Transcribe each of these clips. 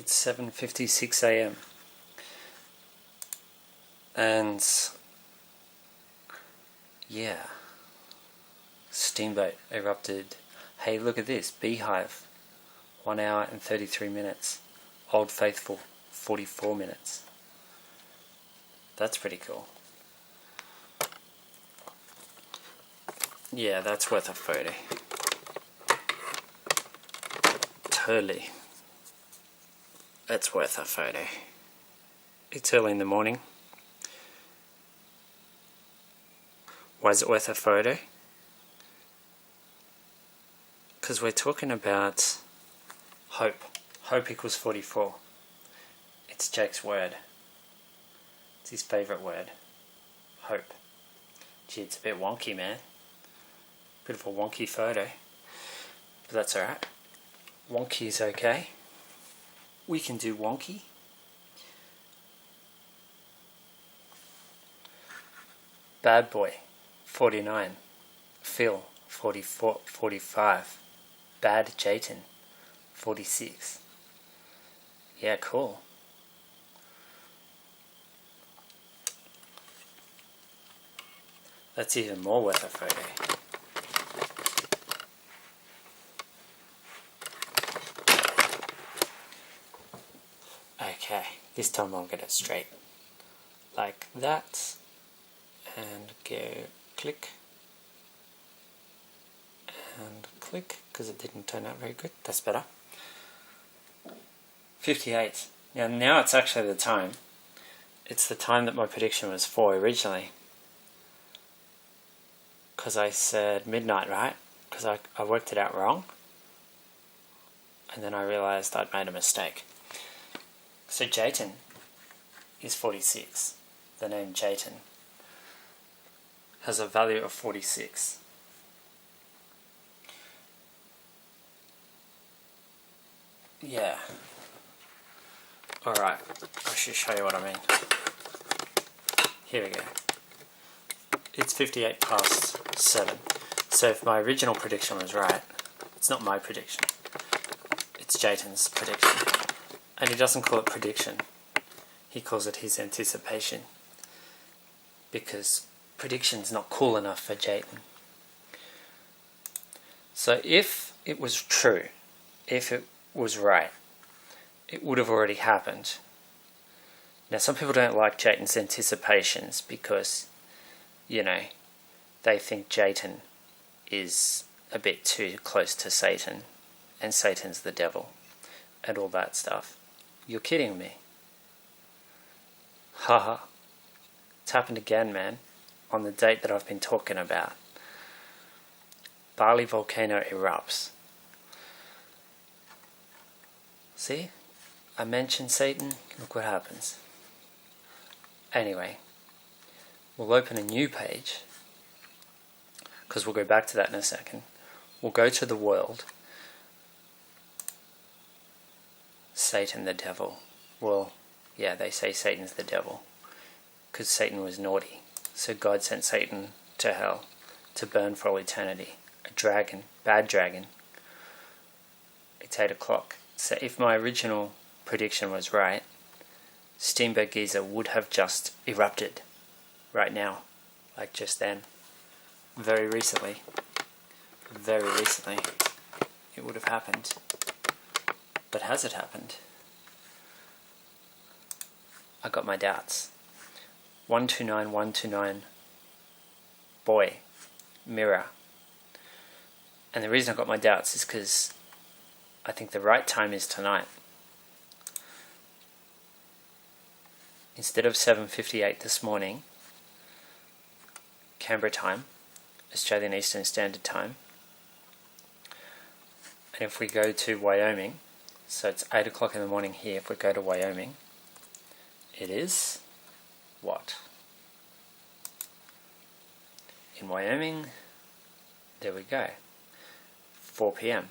It's 7:56 a.m. and yeah, steamboat erupted. Hey, look at this, beehive, 1 hour and 33 minutes. Old Faithful, 44 minutes. That's pretty cool. Yeah, that's worth a photo. Totally. That's worth a photo. It's early in the morning. Why is it worth a photo? Because we're talking about hope. Hope equals 44. It's Jake's word. It's his favourite word. Hope. Gee, it's a bit wonky, man. Bit of a wonky photo. But that's alright. Wonky is okay. We can do wonky. Bad boy, 49. Phil, 44, 45. Bad Jatan, 46. Yeah, cool. That's even more worth a photo. Okay, this time I'll get it straight. Like that. And go click. And click, because it didn't turn out very good. That's better. 58. Now it's actually the time. It's the time that my prediction was for originally. Because I said midnight, right? Because I worked it out wrong. And then I realised I'd made a mistake. So Jatan is 46. The name Jatan has a value of 46. Yeah. Alright, I should show you what I mean. Here we go. It's 58 past 7. So if my original prediction was right, it's not my prediction. It's Jatan's prediction. And he doesn't call it prediction. He calls it his anticipation. Because prediction's not cool enough for Jatan. So if it was true, if it was right, it would have already happened. Now some people don't like Jatan's anticipations because, you know, they think Jatan is a bit too close to Satan, and Satan's the devil, and all that stuff. You're kidding me. Haha. It's happened again, man, on the date that I've been talking about. Bali volcano erupts. See? I mentioned Satan, look what happens. Anyway, we'll open a new page, because we'll go back to that in a second. We'll go to the world. Satan the devil. Well, yeah, they say Satan's the devil, because Satan was naughty. So God sent Satan to hell to burn for all eternity. A dragon, bad dragon. It's 8 o'clock. So if my original prediction was right, Steamboat Geyser would have just erupted right now, like just then. Very recently it would have happened. But has it happened? I got my doubts. 129129 boy, mirror. And the reason I got my doubts is because I think the right time is tonight. Instead of 7:58 this morning, Canberra time, Australian Eastern Standard Time. And if we go to Wyoming, so it's 8 o'clock in the morning here, if we go to Wyoming, it is what? In Wyoming, there we go, 4 p.m.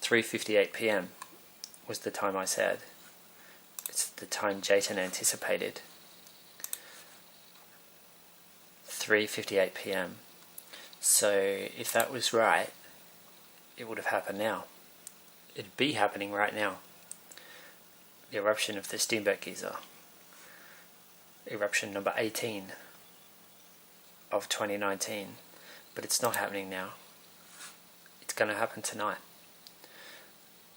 3:58 p.m. was the time I said. It's the time Jatan anticipated. 3:58 p.m. So if that was right, it would have happened now. It'd be happening right now. the eruption of the Steamboat Geyser, eruption number 18 of 2019, but it's not happening now. It's going to happen tonight.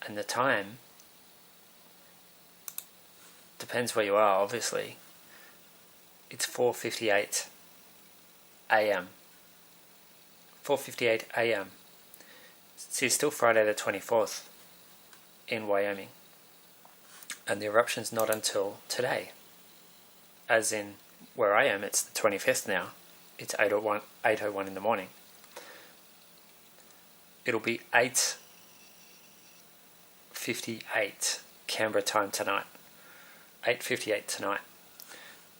And the time depends where you are, obviously. It's 4:58 a.m. 4:58 a.m. See, it's still Friday the 24th in Wyoming. And the eruption's not until today. As in, where I am, it's the 25th now. It's 8:01 in the morning. It'll be 8:58 Canberra time tonight. 8:58 tonight.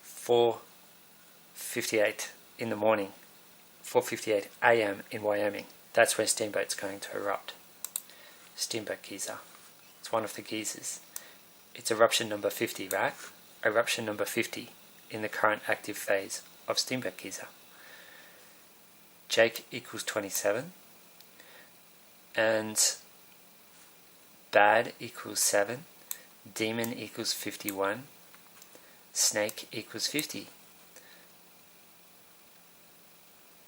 4:58 in the morning. 4:58 a.m. in Wyoming. That's when Steamboat's going to erupt. Steamboat Geyser. It's one of the geysers. It's eruption number 50, right? Eruption number 50 in the current active phase of Steamboat Geyser. Jake equals 27. And bad equals 7. Demon equals 51. Snake equals 50.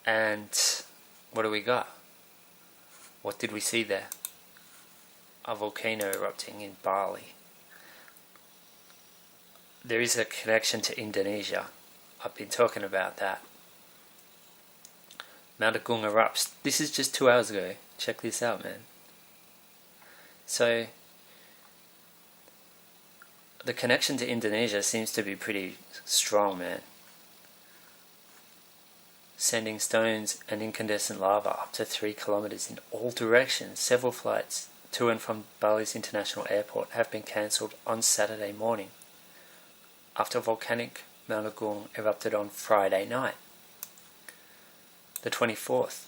And what do we got? What did we see there? A volcano erupting in Bali. There is a connection to Indonesia. I've been talking about that. Mount Agung erupts. This is just 2 hours ago. Check this out, man. So, the connection to Indonesia seems to be pretty strong, man. Sending stones and incandescent lava up to 3 kilometers in all directions. Several flights to and from Bali's International Airport have been cancelled on Saturday morning after volcanic Mount Agung erupted on Friday night, the 24th,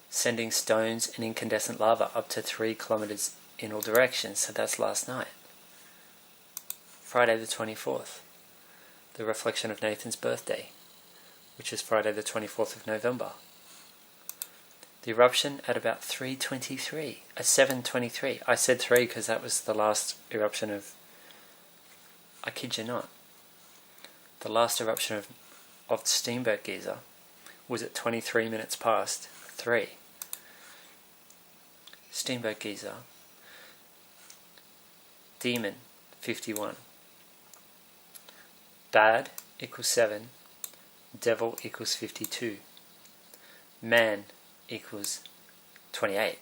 sending stones and incandescent lava up to 3 kilometers in all directions. So that's last night. Friday the 24th, the reflection of Nathan's birthday, which is Friday the 24th of November. The eruption at about 3:23, at 7:23. I said 3 because that was the last eruption of, I kid you not, the last eruption of Steamboat Geyser was at 23 minutes past 3. Steamboat Geyser. Demon, 51. Bad equals 7. Devil equals 52. Man equals 28.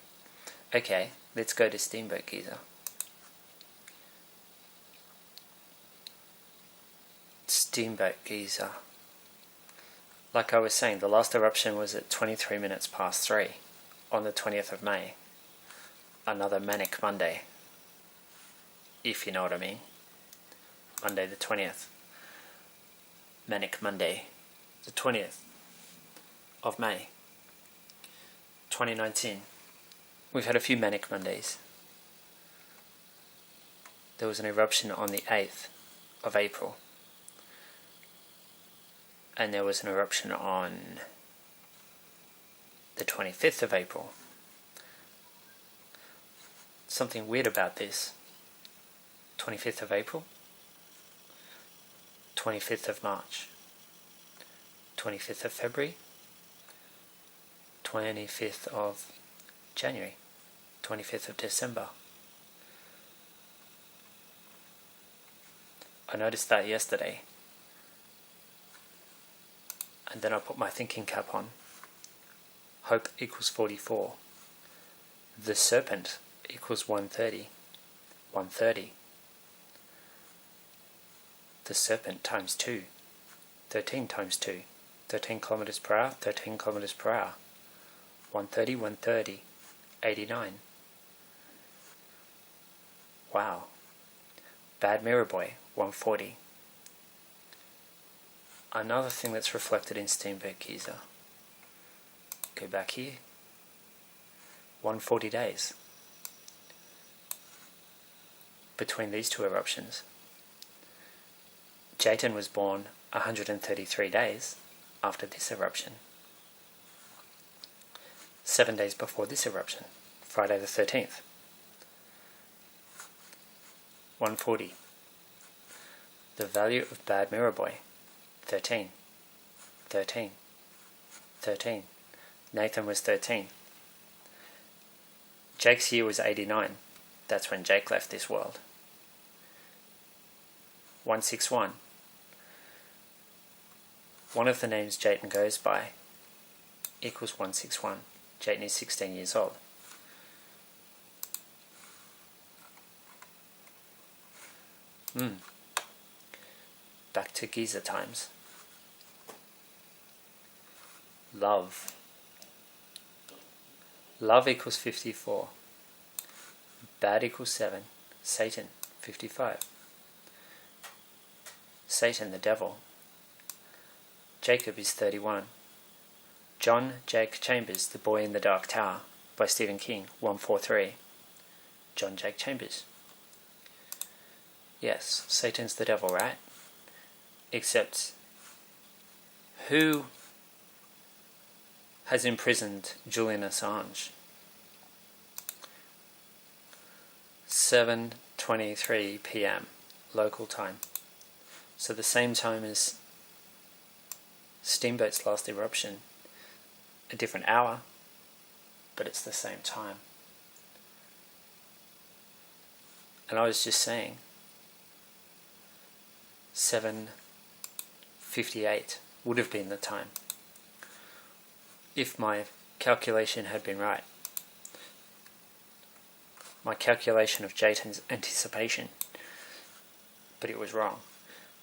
Okay, let's go to Steamboat Geyser. Steamboat Geyser. Like I was saying, the last eruption was at 23 minutes past 3 on the 20th of May. Another Manic Monday, if you know what I mean. Monday the 20th. Manic Monday, the 20th of May, 2019. We've had a few Manic Mondays. There was an eruption on the 8th of April. And there was an eruption on the 25th of April. Something weird about this. 25th of April, 25th of March, 25th of February, 25th of January, 25th of December. I noticed that yesterday. And then I put my thinking cap on. Hope equals 44. The serpent equals 130. 130. The serpent times 2. 13 times 2. 13 kilometers per hour, 13 kilometers per hour. 130, 130. 89. Wow. Bad Mirror Boy, 140. Another thing that's reflected in Steamboat Geyser. Go back here. 140 days between these two eruptions. Jatan was born 133 days after this eruption. 7 days before this eruption, Friday the 13th. 140. The value of bad mirror boy, 13. 13. 13. Nathan was 13. Jake's year was 89. That's when Jake left this world. 161. One of the names Jatan goes by equals 161. Jatan is 16 years old. Back to Giza times. Love. Love equals 54. Bad equals 7. Satan, 55. Satan, the devil. Jacob is 31. John Jake Chambers, The Boy in the Dark Tower, by Stephen King, 143. John Jake Chambers. Yes, Satan's the devil, right? Except, who has imprisoned Julian Assange? 7:23 p.m. local time. So the same time as Steamboat's last eruption. A different hour, but it's the same time. And I was just saying, 7:58 would have been the time if my calculation had been right. My calculation of Jatan's anticipation, but it was wrong.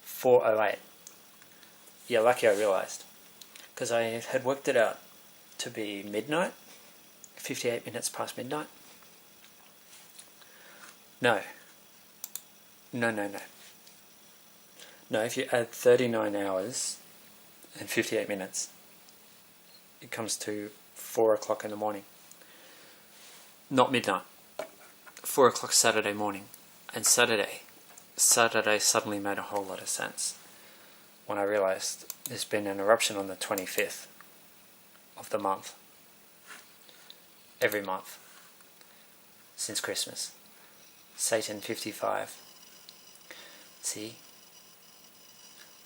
4:08. Yeah, lucky I realised, because I had worked it out to be midnight, 58 minutes past midnight. No, if you add 39 hours and 58 minutes, it comes to 4 o'clock in the morning. Not midnight. 4 o'clock Saturday morning. And Saturday suddenly made a whole lot of sense when I realised there's been an eruption on the 25th of the month. Every month. Since Christmas. Satan 55. See?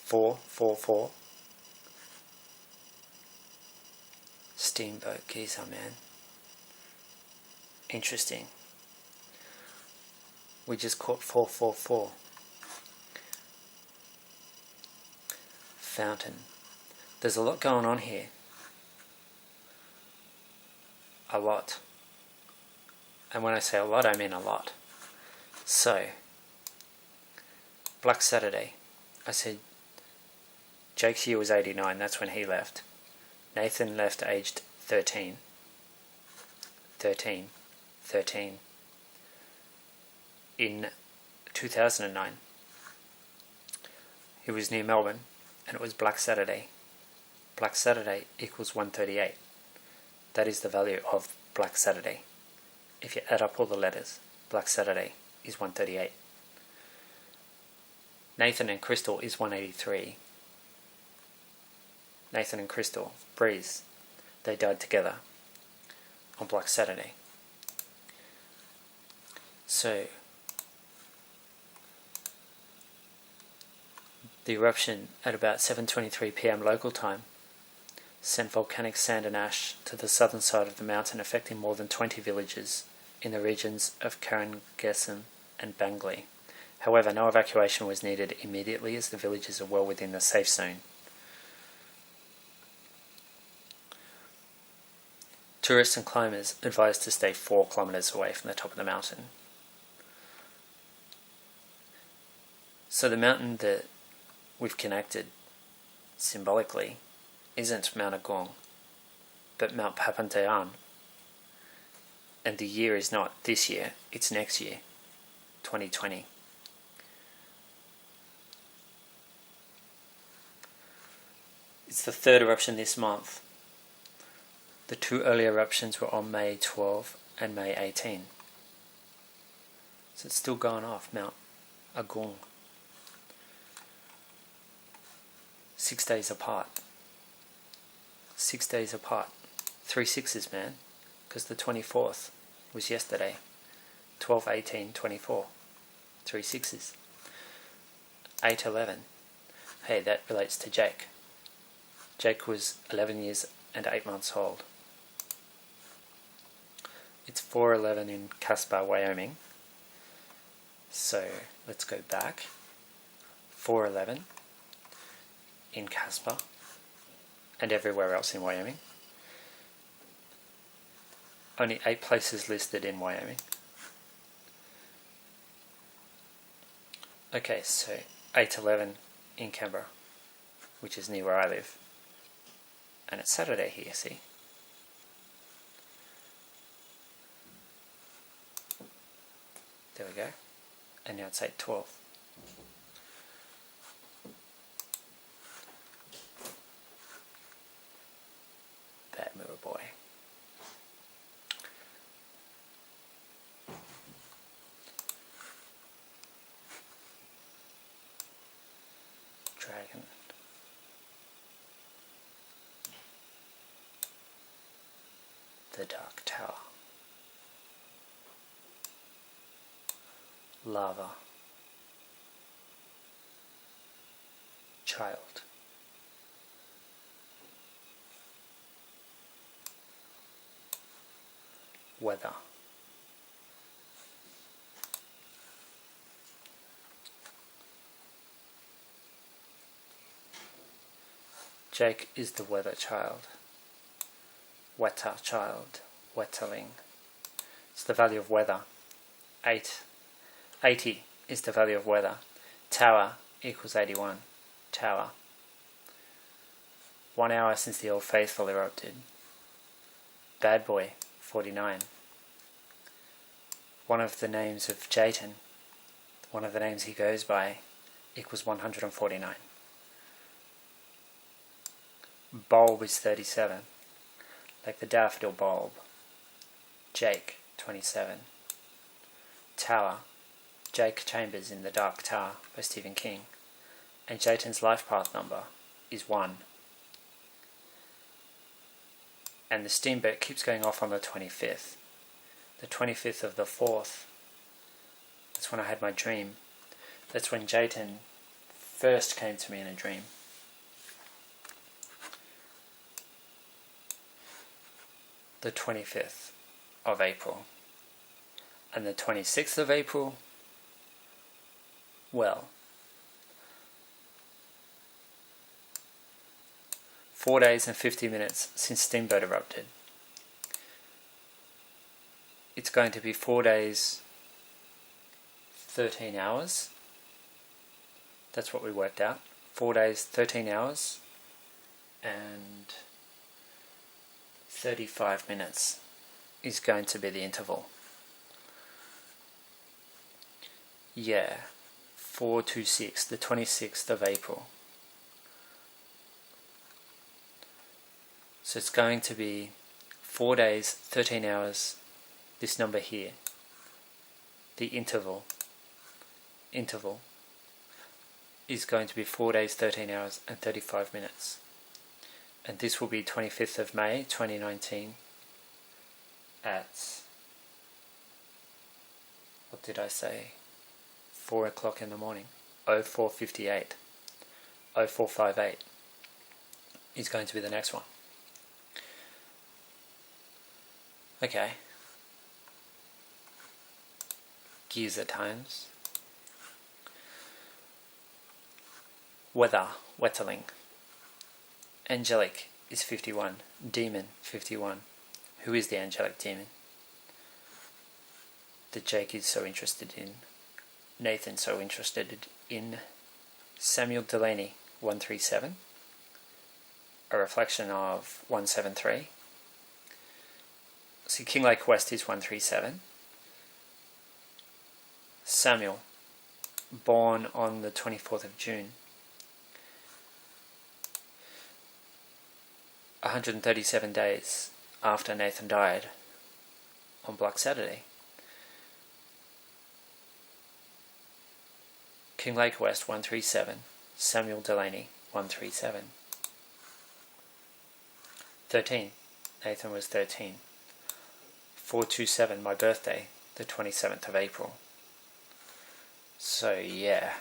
4. Steamboat Giza, man. Interesting. We just caught 444. Fountain. There's a lot going on here. A lot. And when I say a lot, I mean a lot. So, Black Saturday. I said Jake's year was 89, that's when he left. Nathan left aged 13. 13. In 2009. He was near Melbourne, and it was Black Saturday. Black Saturday equals 138. That is the value of Black Saturday. If you add up all the letters, Black Saturday is 138. Nathan and Crystal is 183. Nathan and Crystal, Breeze, they died together on Black Saturday. So, the eruption at about 7:23 p.m. local time sent volcanic sand and ash to the southern side of the mountain, affecting more than 20 villages in the regions of Karangasem and Bangli. However, no evacuation was needed immediately as the villages are well within the safe zone. Tourists and climbers advised to stay 4 kilometers away from the top of the mountain. So the mountain that we've connected symbolically isn't Mount Agong, but Mount Papandayan. And the year is not this year, it's next year, 2020. It's the 3rd eruption this month. The 2 earlier eruptions were on May 12 and May 18. So it's still going off, Mount Agong. 6 days apart. 6 days apart. 3 sixes, man. Because the 24th was yesterday. 12, 18, 24. 3 sixes. 811. Hey, that relates to Jake. Jake was 11 years and 8 months old. It's 411 in Casper, Wyoming. So let's go back. 411 in Casper and everywhere else in Wyoming. Only 8 places listed in Wyoming. Okay, so 811 in Canberra, which is near where I live. And it's Saturday here, see? There we go. And now it's 8:12. Bad mirror boy. Dragon. The Dark Tower. Lava. Child. Weather. Jake is the weather child. Wetter child. Wetterling. It's the value of weather. 80 is the value of weather. Tower equals 81. Tower. 1 hour since the Old Faithful erupted. Bad boy, 49. One of the names of Jatan, one of the names he goes by, equals 149. Bulb is 37, like the daffodil bulb. Jake, 27. Tower, Jake Chambers in The Dark Tower by Stephen King. And Jatan's life path number is 1. And the steamboat keeps going off on the 25th. The 25th of the 4th. That's when I had my dream. That's when Jatan first came to me in a dream. The 25th of April. And the 26th of April, well, 4 days and 50 minutes since Steamboat erupted. It's going to be 4 days, 13 hours. That's what we worked out. 4 days, 13 hours, and 35 minutes is going to be the interval. Yeah, 4 to 6, the 26th of April. So it's going to be 4 days, 13 hours, this number here, the interval is going to be 4 days, 13 hours and 35 minutes. And this will be 25th of May 2019 at, what did I say, 4 o'clock in the morning, 0458, 0458 is going to be the next one. Okay. Giza times. Weather, Wetterling. Angelic is 51. Demon, 51. Who is the angelic demon that Jake is so interested in? Nathan so interested in? Samuel Delaney, 137. A reflection of 173. See, King Lake West is 137. Samuel, born on the 24th of June. 137 days after Nathan died on Black Saturday. King Lake West 137, Samuel Delaney 137. 13, Nathan was 13. 427, my birthday, the 27th of April. So yeah,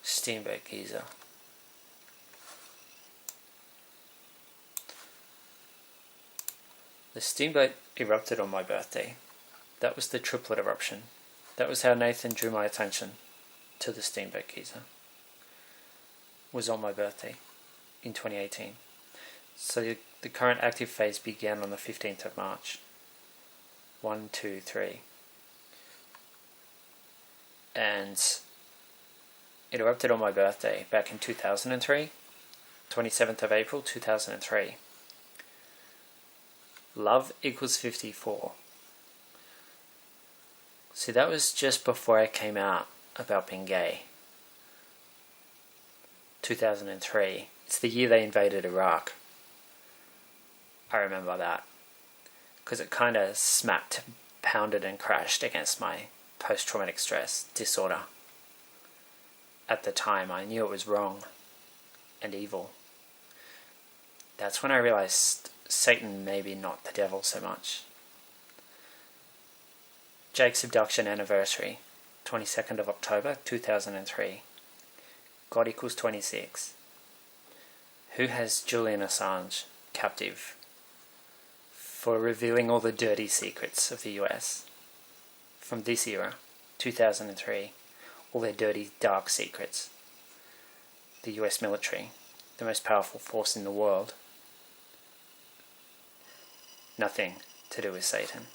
Steamboat Geyser. The steamboat erupted on my birthday. That was the triplet eruption. That was how Nathan drew my attention to the Steamboat Geyser. Was on my birthday in 2018. So the current active phase began on the 15th of March. 1, 2, 3. And it erupted on my birthday back in 2003, 27th of April 2003. Love equals 54. See, that was just before I came out about being gay. 2003. It's the year they invaded Iraq. I remember that. Because it kind of smacked, pounded and crashed against my post-traumatic stress disorder. At the time, I knew it was wrong and evil. That's when I realized Satan, maybe not the devil so much. Jake's abduction anniversary, 22nd of October 2003. God equals 26. Who has Julian Assange captive for revealing all the dirty secrets of the US from this era, 2003, all their dirty, dark secrets? The US military, the most powerful force in the world. Nothing to do with Satan.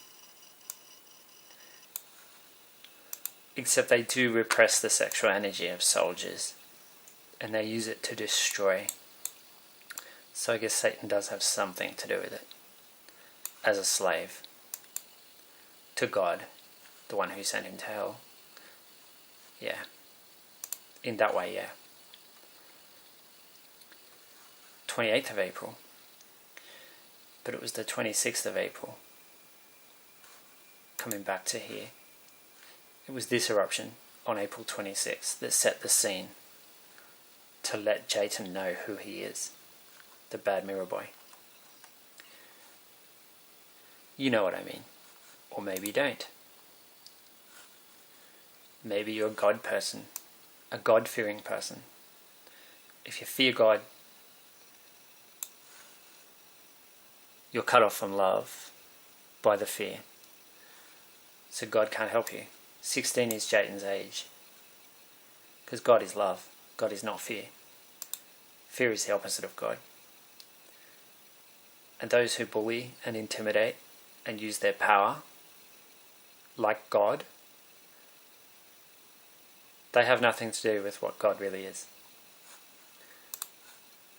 Except they do repress the sexual energy of soldiers, and they use it to destroy. So I guess Satan does have something to do with it, as a slave to God, the one who sent him to hell. Yeah, in that way, yeah. 28th of April, but it was the 26th of April, coming back to here. It was this eruption on April 26th that set the scene to let Jatan know who he is, the bad mirror boy. You know what I mean, or maybe you don't. Maybe you're a God person, a God-fearing person. If you fear God, you're cut off from love by the fear. So God can't help you. 16 is Jatan's age. Because God is love. God is not fear. Fear is the opposite of God. And those who bully and intimidate and use their power, like God, they have nothing to do with what God really is.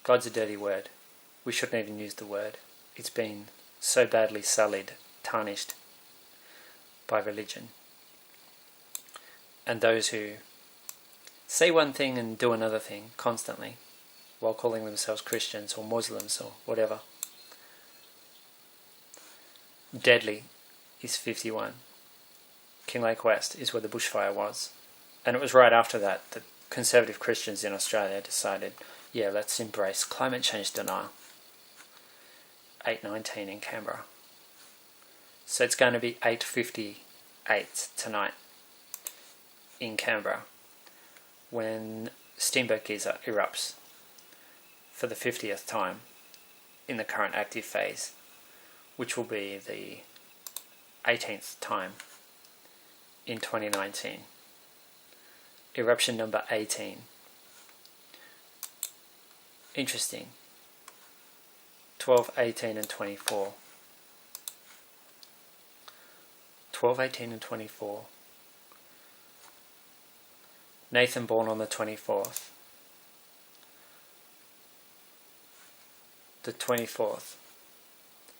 God's a dirty word. We shouldn't even use the word. It's been so badly sullied, tarnished by religion. And those who say one thing and do another thing constantly, while calling themselves Christians or Muslims or whatever. Deadly is 51. Kinglake West is where the bushfire was. And it was right after that that conservative Christians in Australia decided, yeah, let's embrace climate change denial. 8:19 in Canberra. So it's going to be 8:58 tonight in Canberra when Steamboat Geyser erupts for the 50th time in the current active phase, which will be the 18th time in 2019. Eruption number 18. Interesting. 12, 18 and 24. 12, 18 and 24. Nathan born on the 24th. The 24th.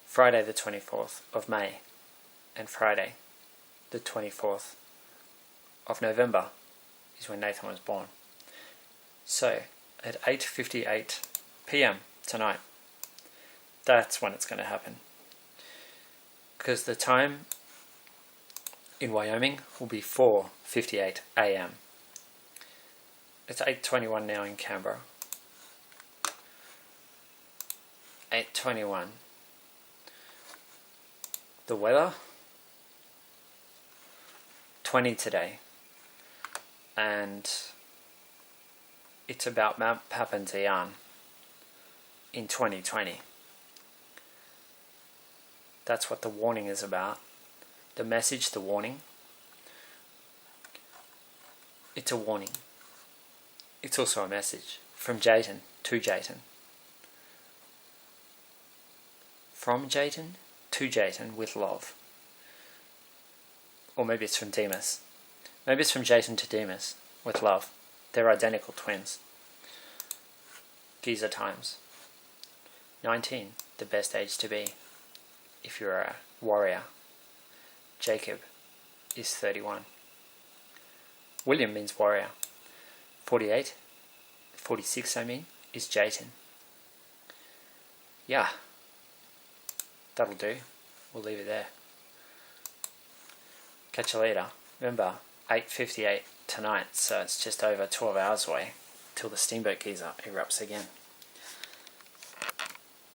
Friday the 24th of May. And Friday the 24th of November is when Nathan was born. So, at 8:58 p.m. tonight, that's when it's going to happen. Because the time in Wyoming will be 4:58 a.m. It's 8:21 now in Canberra. 8:21. The weather, 20 today. And It's about Jatan in 2020. That's what the warning is about. The message, the warning. It's a warning. It's also a message from Jatan to Jatan. From Jatan to Jatan with love. Or maybe it's from Demas. Maybe it's from Jatan to Demas with love. They're identical twins. Giza times. 19, the best age to be if you're a warrior. Jacob is 31. William means warrior. 46 is Jatan. Yeah, that'll do. We'll leave it there. Catch you later. Remember, 8:58 tonight, so it's just over 12 hours away till the steamboat geyser erupts again.